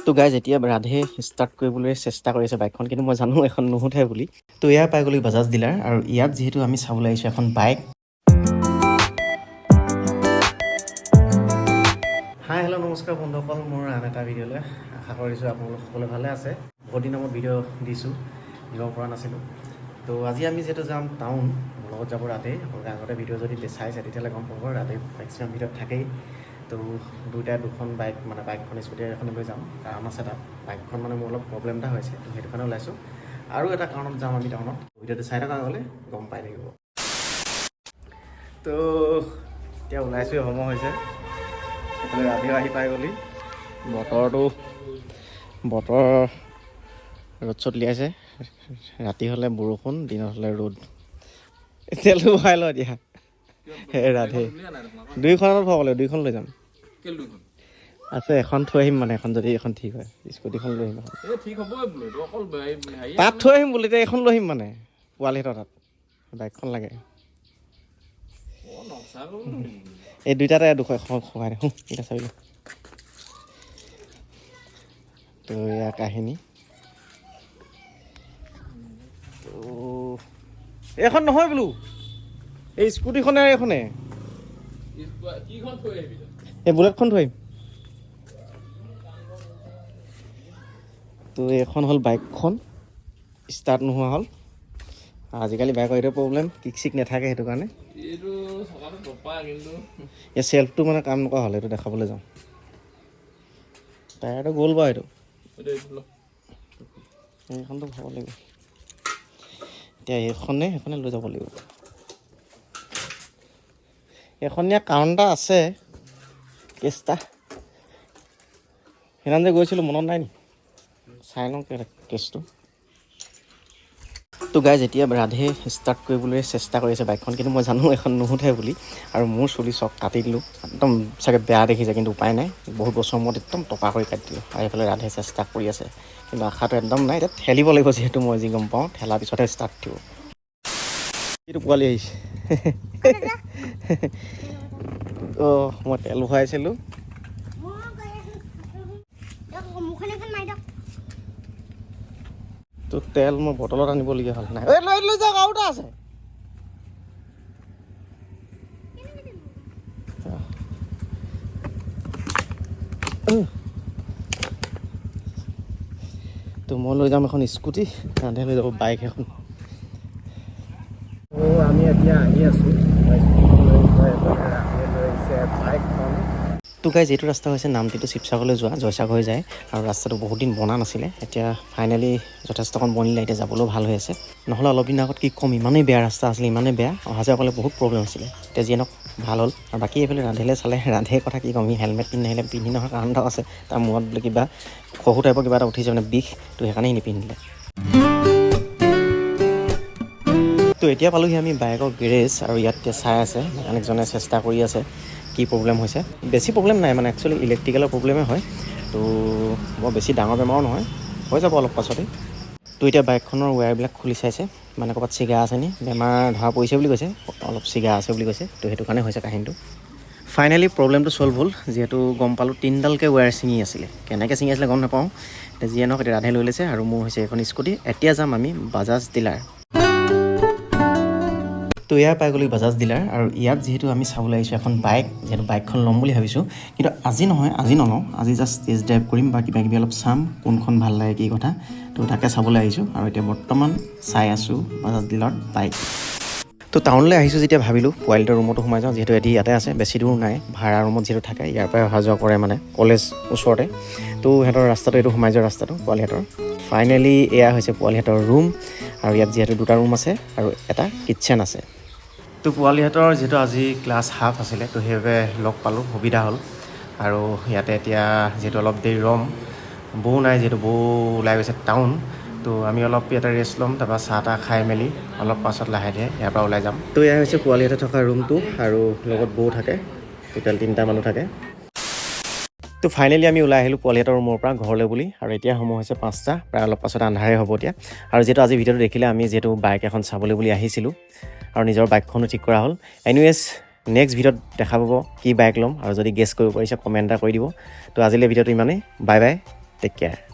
তো গাইজ এতিয়া ৰাধে ষ্টাৰ্ট কৰিবলৈ চেষ্টা কৰি আছে বাইকখন, কিন্তু মই জানো এখন নুঠে বুলি। তো ইয়াৰ পাই গ'লো বাজাজ ডিলাৰ, আৰু ইয়াত যিহেতু আমি চাবলৈ আহিছোঁ এখন বাইক। হাই হেল্ল' নমস্কাৰ বন্ধুসকল, মোৰ আন এটা ভিডিঅ'লৈ আশা কৰিছোঁ আপোনালোক সকলোৱে ভালে আছে। বহুত দিনৰ মই ভিডিঅ' দিব পৰা নাছিলোঁ। তো আজি আমি যিহেতু যাম টাউন, মোৰ লগত যাব ৰাধে। আপোনালোকে আগতে ভিডিঅ' যদি চাইছে তেতিয়াহ'লে গম পাব ৰাধে মেক্সিমাম ভিডিঅ'ত থাকেই। তো দুয়োটাই দুখন বাইক মানে বাইকখন স্কুটি এখন লৈ যাম, কাৰণ আছে তাত। বাইকখন মানে মোৰ অলপ প্ৰব্লেম এটা হৈছে, তো সেইটো কাৰণে ওলাইছোঁ। আৰু এটা কাৰণত যাম আমি টাউনত, ভিডিঅ'টো চাই থকা গ'লে গম পাই থাকিব। তো এতিয়া ওলাইছোঁ, সময় হৈছে। এইফালে ৰাধেও আহি পাই গ'লি। বতৰ ৰ'দ চ'দ উলিয়াইছে। ৰাতি হ'লে বৰষুণ, দিনত হ'লে ৰ'দ। তেলটো ভৰাই ল এতিয়া। ৰাধে দুইখনত ভৰাব লাগিব, দুইখন লৈ যাম। আছে এখন থৈ আহিম, মানে এখন যদি এখন ঠিক হয়, স্কুটিখন লৈ আহিম। তাত থৈ আহিম বোলো, এতিয়া এখন লৈ আহিম মানে পোৱালিহঁতৰ তাত বাইকখন লাগে। এই দুইটাতে দুশ এখন সহায় দেখোঁ, এতিয়া চাবি। তো এয়া কাহিনী। তো এইখন নহয় বোলো, এই স্কুটিখনে আৰু এইখনে, এই বুলেটখন থৈ আহিম। তো এইখন হ'ল বাইকখন, ষ্টাৰ্ট নোহোৱা হ'ল। আজিকালি বাইকৰ এইটো প্ৰব্লেম, কিক চিক নাথাকে, সেইটো কাৰণে এই চেল্ফটো মানে কাম নকৰা হ'ল। এইটো দেখাবলৈ যাওঁ, টায়াৰটো গ'ল বাৰু। এইটো এইখনটো ভৰাব লাগিব এতিয়া। সেইখনে লৈ যাব লাগিব। এখনীয়া কাৰণ এটা আছে, কেছটা সেইদিনা যে গৈছিলোঁ, মনত নাই নি? চাই লওঁ কেছটো। তো গাইজ এতিয়া ৰাধে ষ্টাৰ্ট কৰিবলৈ চেষ্টা কৰি আছে বাইকখন, কিন্তু মই জানো এখন নুঠে বুলি। আৰু মোৰ চুলি চক কাটি দিলোঁ, একদম চাগে বেয়া দেখিছে, কিন্তু উপায় নাই। বহুত বছৰ মূৰত একদম টপা কৰি কাটি দিলোঁ। আৰু এইফালে ৰাধে চেষ্টা কৰি আছে, কিন্তু আশাটো একদম নাই। এতিয়া ঠেলিব লাগিব, যিহেতু মই যি গম পাওঁ, ঠেলাৰ পিছতহে ষ্টাৰ্ট দিব। এইটো পোৱালি আহিছে। অঁ, মই তেল ভৰাইছিলোঁ। তো তেল মই বটলত আনিবলগীয়া হ'ল। নাই লৈ যাওক, আৰু এটা আছে। তো মই লৈ যাম এখন স্কুটি, ৰাধে লৈ যাব বাইক এখন। আমি এতিয়া আহি আছোঁ, বাইকখন। তো গাইজ এইটো ৰাস্তা হৈছে নামটিটো শিৱসাগৰলৈ যোৱা, জয়সাগৰ হৈ যায়। আৰু ৰাস্তাটো বহুত দিন বনা নাছিলে, এতিয়া ফাইনেলি যথেষ্টকণ বনিলে, এতিয়া যাবলৈও ভাল হৈ আছে। নহ'লে অলপ দিনৰ আগত কি ক'ম, ইমানেই বেয়া ৰাস্তা আছিলে, ইমানেই বেয়া, অহা যোৱা কৰিলে বহুত প্ৰব্লেম আছিলে। এতিয়া যিয়ে নহওক ভাল হ'ল। আৰু বাকী এইফালে ৰাধেলৈ চালে, ৰাধেৰ কথা কি ক'ম, সি হেলমেট পিন্ধি নহয় কাৰণ এটাও আছে। তাৰ মূৰত বোলে কিবা সৰু টাইপৰ কিবা এটা উঠিছে, মানে বিষ, তো সেইকাৰণে সি নিপিন্ধিলে। তো এতিয়া পালোঁহি আমি বাইকৰ গেৰেজ, আৰু ইয়াত এতিয়া চাই আছে মেকানিকজনে, চেষ্টা কৰি আছে কি প্ৰব্লেম হৈছে। বেছি প্ৰব্লেম নাই, মানে একচুৱেলি ইলেক্ট্ৰিকেলৰ প্ৰব্লেমে হয়। তো বৰ বেছি ডাঙৰ বেমাৰো নহয়, হৈ যাব অলপ পাছতেই। তো এতিয়া বাইকখনৰ ৱায়াৰবিলাক খুলি চাইছে, মানে ক'ৰবাত চিগা আছে নি, বেমাৰ ধৰা পৰিছে বুলি কৈছে, অলপ চিগা আছে বুলি কৈছে। তো সেইটো কাৰণে হৈছে কাহিনীটো। ফাইনেলি প্ৰব্লেমটো ছল্ভ হ'ল, যিহেতু গম পালোঁ 3ডালকৈ ৱায়াৰ ছিঙি আছিলে। কেনেকৈ ছিঙি আছিলে গম নাপাওঁ। এতিয়া যিয়ে নহওক, এতিয়া ৰাধে লৈ লৈছে, আৰু মোৰ হৈছে এখন স্কুটি। এতিয়া যাম আমি বাজাজ ডিলাৰ। তো ইয়াৰ পাই গ'লো বাজাজ ডিলাৰ, আৰু ইয়াত যিহেতু আমি চাবলৈ আহিছোঁ এখন বাইক, যিহেতু বাইকখন ল'ম বুলি ভাবিছোঁ। কিন্তু আজি নলওঁ, আজি জাষ্ট টেষ্ট ড্ৰাইভ কৰিম বা কিবা কিবি অলপ চাম, কোনখন ভাল লাগে কি কথা। তো তাকে চাবলৈ আহিছোঁ, আৰু এতিয়া বৰ্তমান চাই আছোঁ বাজাজ ডিলাৰত বাইক। তো টাউনলৈ আহিছোঁ যেতিয়া ভাবিলোঁ পোৱালিটোৰ ৰুমতো সোমাই যাওঁ, যিহেতু এটি ইয়াতে আছে, বেছি দূৰ নাই। ভাড়া ৰুমত যিহেতু থাকে, ইয়াৰ পৰাই অহা যোৱা কৰে, মানে কলেজ ওচৰতে। তো সিহঁতৰ ৰাস্তাটো এইটো সোমাই যোৱা ৰাস্তাটো পোৱালিহঁতৰ। ফাইনেলি এয়া হৈছে পোৱালিহঁতৰ ৰুম, আৰু ইয়াত যিহেতু দুটা ৰুম আছে আৰু এটা কিটচেন আছে। তো পোৱালিহঁতৰ যিহেতু আজি ক্লাছ হাফ আছিলে, তো সেইবাবে লগ পালোঁ, সুবিধা হ'ল। আৰু ইয়াতে এতিয়া যিহেতু অলপ দেৰি ৰ'ম, বৌ নাই, যিহেতু বৌ ওলাই গৈছে টাউন। তো আমি অলপ ইয়াতে ৰেষ্ট ল'ম, তাৰপৰা চাহ তাহ খাই মেলি অলপ পাছত লাহে ধীৰে ইয়াৰ পৰা ওলাই যাম। তো এয়া হৈছে পোৱালিহঁতে থকা ৰুমটো, আৰু লগত বৌ থাকে, টোটেল 3টা মানুহ থাকে। তো ফাইনেলি আমি ওলাই আহিলোঁ পোৱালিহঁতৰ ৰুমৰ পৰা ঘৰলৈ বুলি, আৰু এতিয়া সময় হৈছে 5টা, প্ৰায় অলপ পাছত আন্ধাৰে হ'ব এতিয়া। আৰু যিহেতু আজি ভিডিঅ'টো দেখিলে, আমি যিহেতু বাইক এখন চাবলৈ বুলি আহিছিলোঁ, আৰু নিজৰ বাইকখনো ঠিক কৰা হ'ল। এনিৱেজ নেক্সট ভিডিঅ'ত দেখা পাব কি বাইক ল'ম, আৰু যদি গেছ কৰিব পাৰিছে কমেণ্ট এটা কৰি দিব। তো আজিলৈ ভিডিঅ'টো ইমানেই, বাই বাই। Tech care.